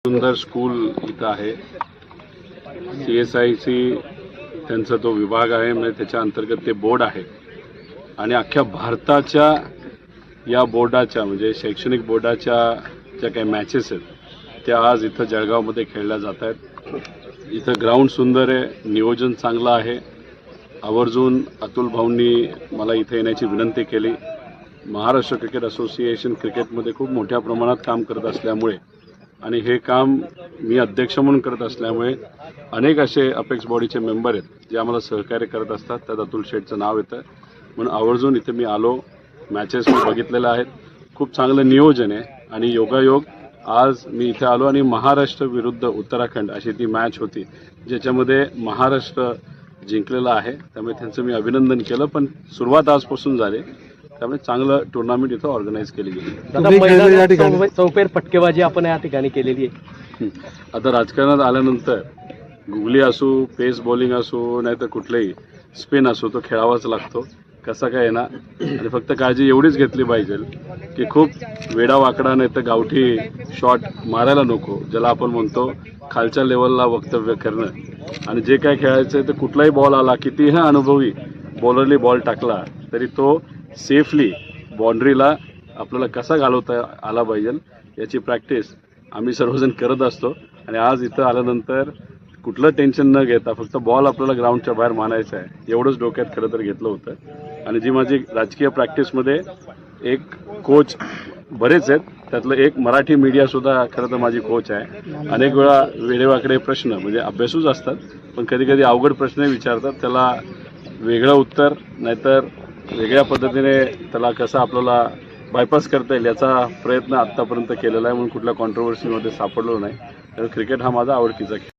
सुंदर स्कूल इथं आहे. CSIC त्यांचा तो विभाग आहे, म्हणजे त्याच्या अंतर्गत ते बोर्ड आहे आणि अख्ख्या भारताच्या या बोर्डाच्या म्हणजे शैक्षणिक बोर्डाच्या ज्या काही मॅचेस आहेत त्या आज इथं जळगावमध्ये खेळल्या जात आहेत. इथं ग्राउंड सुंदर आहे, नियोजन चांगलं आहे. आवर्जून अतुल भाऊंनी मला इथे येण्याची विनंती केली. महाराष्ट्र क्रिकेट असोसिएशन क्रिकेटमध्ये खूप मोठ्या प्रमाणात काम करत असल्यामुळे आणि हे काम मी अध्यक्ष म्हणून करत असल्यामुळे अनेक असे अपेक्स बॉडीचे मेंबर आहेत जे आम्हाला सहकार्य करत असतात. त्यात अतुल शेठचं नाव येतं म्हणून आवर्जून इथे मी आलो. मॅचेस मी बघितलेल्या आहेत. खूप चांगलं नियोजन आहे आणि योगायोग आज मी इथे आलो आणि महाराष्ट्र विरुद्ध उत्तराखंड अशी ती मॅच होती ज्याच्यामध्ये महाराष्ट्र जिंकलेला आहे. त्यामुळे त्यांचं मी अभिनंदन केलं. पण सुरुवात आजपासून झाली, त्यामुळे चांगलं टुर्नामेंट इथं ऑर्गनाईज केली गेली. चौफेर फटकेबाजी आपण या ठिकाणी केलेली आहे. आता राजकारणात आल्यानंतर गुगली असो, पेस बॉलिंग असो, नाहीतर कुठलेही स्पिन असो, तो खेळावाच लागतो. कसा काय येणार. आणि फक्त काळजी एवढीच घेतली पाहिजे की खूप वेडा वाकडा नाही तर गावठी शॉट मारायला नको, ज्याला आपण म्हणतो खालच्या लेवलला वक्तव्य करणं. आणि जे काय खेळायचं आहे तर कुठलाही बॉल आला, कितीही अनुभवी बॉलरली बॉल टाकला तरी तो सेफली बाउंड्रीला आपल्याला कसा घालवता आला पाहिजे याची प्रॅक्टिस आम्ही सर्वजण करत असतो. आणि आज इथं आल्यानंतर कुठलं टेन्शन न घेता फक्त बॉल आपल्याला ग्राउंडच्या बाहेर मारायचा आहे एवढंच डोक्यात खरं तर घेतलं होतं. आणि जी माझी राजकीय प्रॅक्टिसमध्ये एक कोच बरेच आहेत, त्यातलं एक मराठी मीडियासुद्धा खरं तर माझी कोच आहे. अनेक वेळा वेडेवाकडे प्रश्न म्हणजे अभ्यासूच असतात, पण कधी कधी अवघड प्रश्न विचारतात, त्याला वेगळं उत्तर नाहीतर वेगळ्या पद्धतीने त्याला कसं आपल्याला बायपास करता येईल याचा प्रयत्न आत्तापर्यंत केलेला आहे. म्हणून कुठल्या कॉन्ट्रोवर्सीमध्ये सापडलो नाही. तर क्रिकेट हा माझा आवडतीचा खेळ.